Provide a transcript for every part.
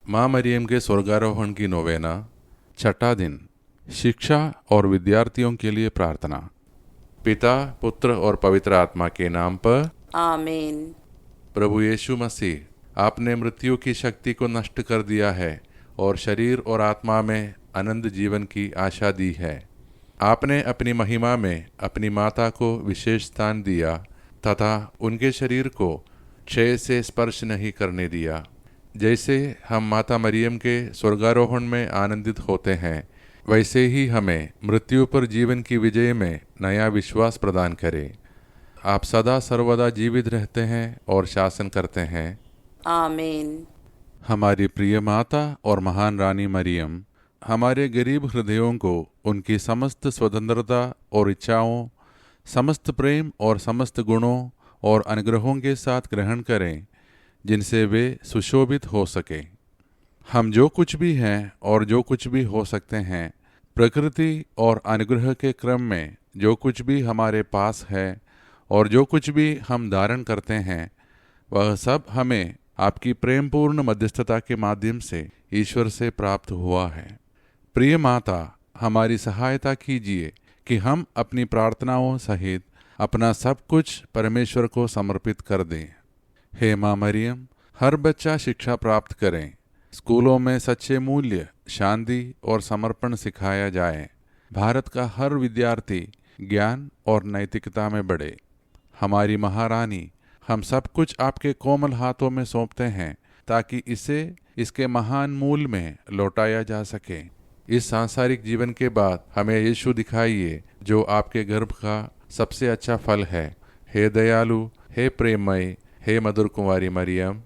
माँ मरियम के स्वर्गारोहण की नोवेना, छठा दिन। शिक्षा और विद्यार्थियों के लिए प्रार्थना। पिता, पुत्र और पवित्र आत्मा के नाम पर आमीन। प्रभु यीशु मसीह, आपने मृत्यु की शक्ति को नष्ट कर दिया है और शरीर और आत्मा में अनंत जीवन की आशा दी है। आपने अपनी महिमा में अपनी माता को विशेष स्थान दिया तथा उनके शरीर को क्षय से स्पर्श नहीं करने दिया। जैसे हम माता मरियम के स्वर्गारोहण में आनंदित होते हैं, वैसे ही हमें मृत्यु पर जीवन की विजय में नया विश्वास प्रदान करें। आप सदा सर्वदा जीवित रहते हैं और शासन करते हैं। आमीन। हमारी प्रिय माता और महान रानी मरियम, हमारे गरीब हृदयों को उनकी समस्त स्वतंत्रता और इच्छाओं, समस्त प्रेम और समस्त गुणों और अनुग्रहों के साथ ग्रहण करें, जिनसे वे सुशोभित हो सके। हम जो कुछ भी हैं और जो कुछ भी हो सकते हैं, प्रकृति और अनुग्रह के क्रम में जो कुछ भी हमारे पास है और जो कुछ भी हम धारण करते हैं, वह सब हमें आपकी प्रेमपूर्ण मध्यस्थता के माध्यम से ईश्वर से प्राप्त हुआ है। प्रिय माता, हमारी सहायता कीजिए कि हम अपनी प्रार्थनाओं सहित अपना सब कुछ परमेश्वर को समर्पित कर दें। हे माँ मरियम, हर बच्चा शिक्षा प्राप्त करें। स्कूलों में सच्चे मूल्य, शांति और समर्पण सिखाया जाए। भारत का हर विद्यार्थी ज्ञान और नैतिकता में बढ़े। हमारी महारानी, हम सब कुछ आपके कोमल हाथों में सौंपते हैं ताकि इसे इसके महान मूल में लौटाया जा सके। इस सांसारिक जीवन के बाद हमें यीशु दिखाइए, जो आपके गर्भ का सबसे अच्छा फल है। हे दयालु, हे प्रेममय, हे मधुर कुंवारी मरियम।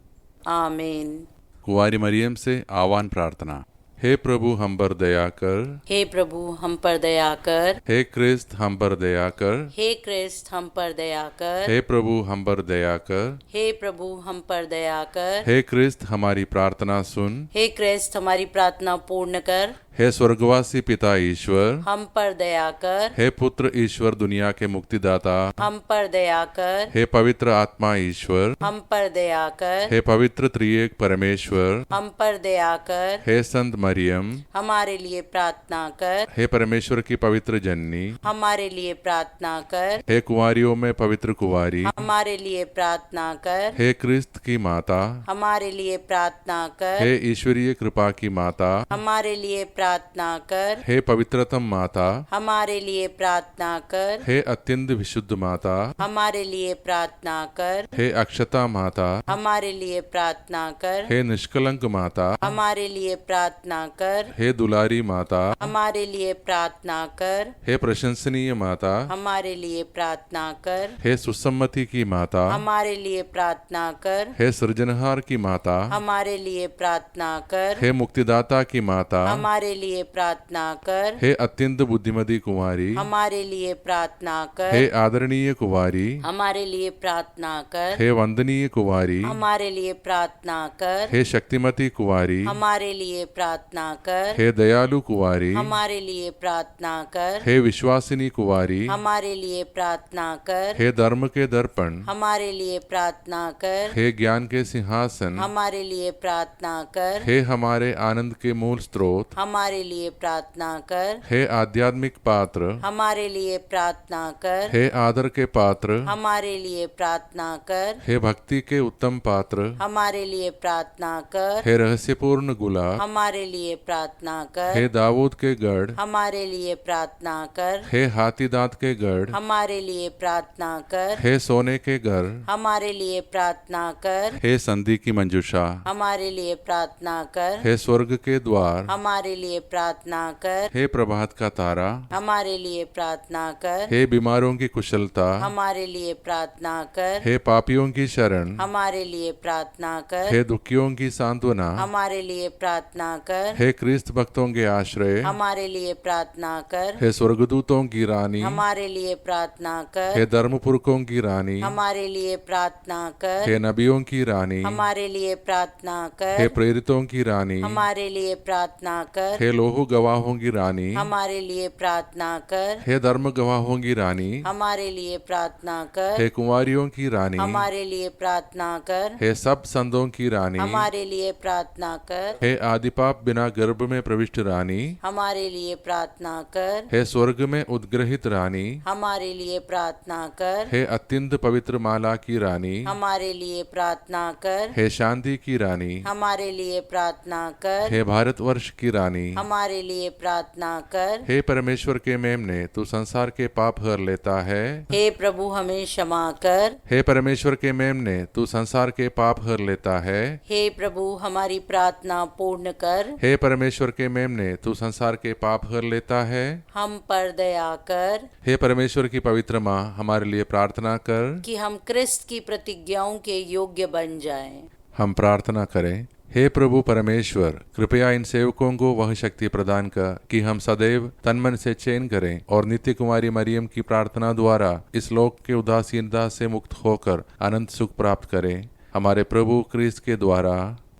आमीन। कुंवारी मरियम से आह्वान प्रार्थना। हे प्रभु, हम पर दया कर। हे प्रभु, हम पर दया कर। हे क्रिस्त, हम पर दया कर। हे क्रिस्त, हम पर दया कर। हे प्रभु, हम पर दया कर। हे प्रभु, हम पर दया कर। हे क्रिस्त, हमारी प्रार्थना सुन। हे क्रिस्त, हमारी प्रार्थना पूर्ण कर। हे स्वर्गवासी पिता ईश्वर, हम पर दया कर। हे पुत्र ईश्वर, दुनिया के मुक्तिदाता, हम पर दया कर। हे पवित्र आत्मा ईश्वर, हम पर दया कर। हे पवित्र त्रिएक परमेश्वर, हम पर दया कर। हे संत मरियम, हमारे लिए प्रार्थना कर। हे परमेश्वर की पवित्र जननी, हमारे लिए प्रार्थना कर। हे कुंवारियों में पवित्र कुंवारी, हमारे लिए प्रार्थना कर। हे क्रिस्त की माता, हमारे लिए प्रार्थना कर। हे ईश्वरीय कृपा की माता, हमारे लिए प्रार्थना कर। हे पवित्रतम माता, हमारे लिए प्रार्थना कर। हे अत्यंत विशुद्ध माता, हमारे लिए प्रार्थना कर। हे अक्षता माता, हमारे लिए प्रार्थना कर। हे निष्कलंक माता, हमारे लिए प्रार्थना कर। हे दुलारी माता, हमारे लिए प्रार्थना कर। हे प्रशंसनीय माता, हमारे लिए प्रार्थना कर। हे सुसम्मति की माता, हमारे लिए प्रार्थना कर। हे सृजनहार की माता, हमारे लिए प्रार्थना कर। हे मुक्तिदाता की माता, हमारे लिए प्रार्थना कर। हे अत्यंत बुद्धिमती कुंवारी, हमारे लिए प्रार्थना कर। हे आदरणीय कुंवारी, हमारे लिए प्रार्थना कर। हे वंदनीय कुंवारी, हमारे लिए प्रार्थना कर। हे शक्तिमती कुंवारी, हमारे लिए प्रार्थना कर। हे दयालु कुंवारी, हमारे लिए प्रार्थना कर। हे विश्वासिनी कुंवारी, हमारे लिए प्रार्थना कर। हे धर्म के दर्पण, हमारे लिए प्रार्थना कर। हे ज्ञान के सिंहासन, हमारे लिए प्रार्थना कर। हे हमारे आनंद के मूल स्रोत, हमारे लिए प्रार्थना कर। हे आध्यात्मिक पात्र, हमारे लिए प्रार्थना कर। हे आदर के पात्र, हमारे लिए प्रार्थना कर। हे भक्ति के उत्तम पात्र, हमारे लिए प्रार्थना कर। हे रहस्यपूर्ण गुलाब, हमारे लिए प्रार्थना कर। हे दाऊद के गढ़, हमारे लिए प्रार्थना कर। हे हाथी दांत के गढ़, हमारे लिए प्रार्थना कर। हे सोने के घर, हमारे लिए प्रार्थना कर। हे संधि की मंजूषा, हमारे लिए प्रार्थना कर। हे स्वर्ग के द्वार, हमारे लिए प्रार्थना कर। हे प्रभात का तारा, हमारे लिए प्रार्थना कर। हे बीमारों की कुशलता, हमारे लिए प्रार्थना कर। हे पापियों की शरण, हमारे लिए प्रार्थना कर। हे दुखियों की सांत्वना, हमारे लिए प्रार्थना कर। हे क्रिस्त भक्तों के आश्रय, हमारे लिए प्रार्थना कर। हे स्वर्गदूतों की रानी, हमारे लिए प्रार्थना कर। हे धर्मपुरखों की रानी, हमारे लिए प्रार्थना कर। हे नबियों की रानी, हमारे लिए प्रार्थना हे कर। प्रेरितों की रानी, हमारे लिए प्रार्थना कर। हे लोहू गवाहों की रानी, हमारे लिए प्रार्थना कर। हे धर्म गवाहों की रानी, हमारे लिए प्रार्थना कर। हे कुंवारियों की रानी, हमारे लिए प्रार्थना कर। हे सब संतों की रानी, हमारे लिए प्रार्थना कर। हे आदिपाप बिना गर्भ में प्रविष्ट रानी, हमारे लिए प्रार्थना कर। हे स्वर्ग में उद्ग्रहित रानी, हमारे लिए प्रार्थना कर। हे अत्यंत पवित्र माला की रानी, हमारे लिए प्रार्थना कर। हे शांति की रानी, हमारे लिए प्रार्थना कर। हे भारतवर्ष की रानी, हमारे लिए प्रार्थना कर। हे परमेश्वर के मेमने, तू संसार के पाप हर लेता है। हे प्रभु हमें क्षमा कर। हे परमेश्वर के मेमने, तू संसार के पाप हर लेता है। हे प्रभु हमारी प्रार्थना पूर्ण कर। हे परमेश्वर के मेमने, तू संसार के पाप हर लेता है। हम पर दया कर हे परमेश्वर की पवित्र माँ, हमारे लिए प्रार्थना कर कि हम क्रिस्त की प्रतिज्ञाओं के योग्य बन जाएं। हम प्रार्थना करें। हे प्रभु परमेश्वर, कृपया इन सेवकों को वह शक्ति प्रदान कर कि हम सदैव तन मन से चयन करें और नित्य कुमारी मरियम की प्रार्थना द्वारा इस लोक के उदासीनता से मुक्त होकर अनंत सुख प्राप्त करें, हमारे प्रभु क्रिस्त के द्वारा।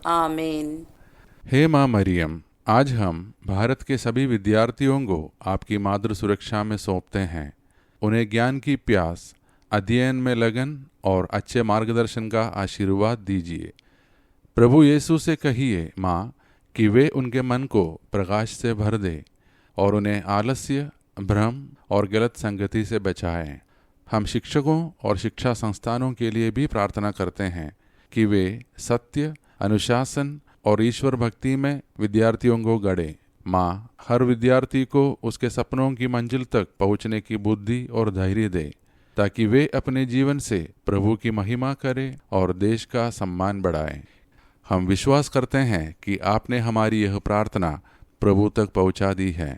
आमीन। हे माँ मरियम, आज हम भारत के सभी विद्यार्थियों को आपकी मातृ सुरक्षा में सौंपते हैं। उन्हें ज्ञान की प्यास, अध्ययन में लगन और अच्छे मार्गदर्शन का आशीर्वाद दीजिए। प्रभु यीशु से कहिए माँ कि वे उनके मन को प्रकाश से भर दे और उन्हें आलस्य, भ्रम और गलत संगति से बचाएं। हम शिक्षकों और शिक्षा संस्थानों के लिए भी प्रार्थना करते हैं कि वे सत्य, अनुशासन और ईश्वर भक्ति में विद्यार्थियों को गढ़ें। माँ हर विद्यार्थी को उसके सपनों की मंजिल तक पहुँचने की बुद्धि और धैर्य दे, ताकि वे अपने जीवन से प्रभु की महिमा करें और देश का सम्मान बढ़ाएं। हम विश्वास करते हैं कि आपने हमारी यह प्रार्थना प्रभु तक पहुंचा दी है।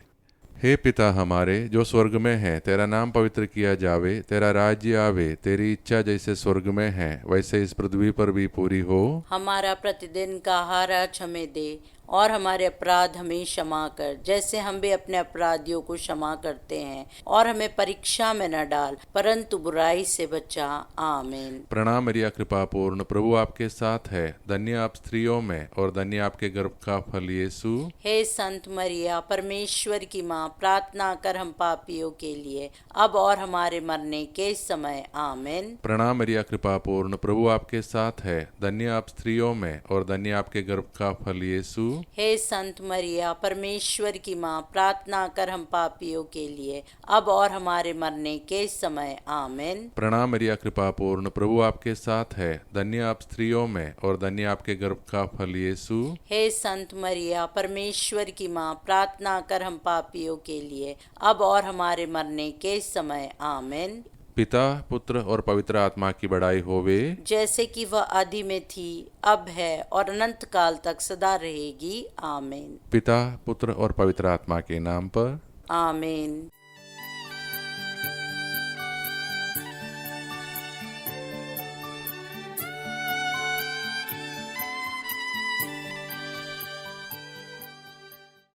हे पिता हमारे जो स्वर्ग में है, तेरा नाम पवित्र किया जावे, तेरा राज्य आवे, तेरी इच्छा जैसे स्वर्ग में है वैसे इस पृथ्वी पर भी पूरी हो। हमारा प्रतिदिन का आहार आज हमें दे और हमारे अपराध हमें क्षमा कर, जैसे हम भी अपने अपराधियों को क्षमा करते हैं, और हमें परीक्षा में न डाल परंतु बुराई से बचा। आमीन। प्रणाम मरिया, कृपा पूर्ण, प्रभु आपके साथ है। धन्य आप स्त्रियों में और धन्य आपके गर्भ का फल यीशु। हे संत मरिया, परमेश्वर की माँ, प्रार्थना कर हम पापियों के लिए, अब और हमारे मरने के समय। आमीन। प्रणाम मरिया, कृपा पूर्ण, प्रभु आपके साथ है। धन्य आप स्त्रियों में और धन्य आपके गर्भ का फल यीशु। हे संत मरिया, परमेश्वर की माँ, प्रार्थना कर हम पापियों के लिए, अब और हमारे मरने के समय। आमीन। प्रणाम मरिया, कृपा पूर्ण, प्रभु आपके साथ है। धन्य आप स्त्रियों में और धन्य आपके गर्भ का फल यीशु। हे संत मरिया, परमेश्वर की माँ, प्रार्थना कर हम पापियों के लिए, अब और हमारे मरने के समय। आमीन। पिता, पुत्र और पवित्र आत्मा की बड़ाई होवे, जैसे कि वह आदि में थी, अब है और अनंत काल तक सदा रहेगी। आमीन। पिता, पुत्र और पवित्र आत्मा के नाम पर। आमीन।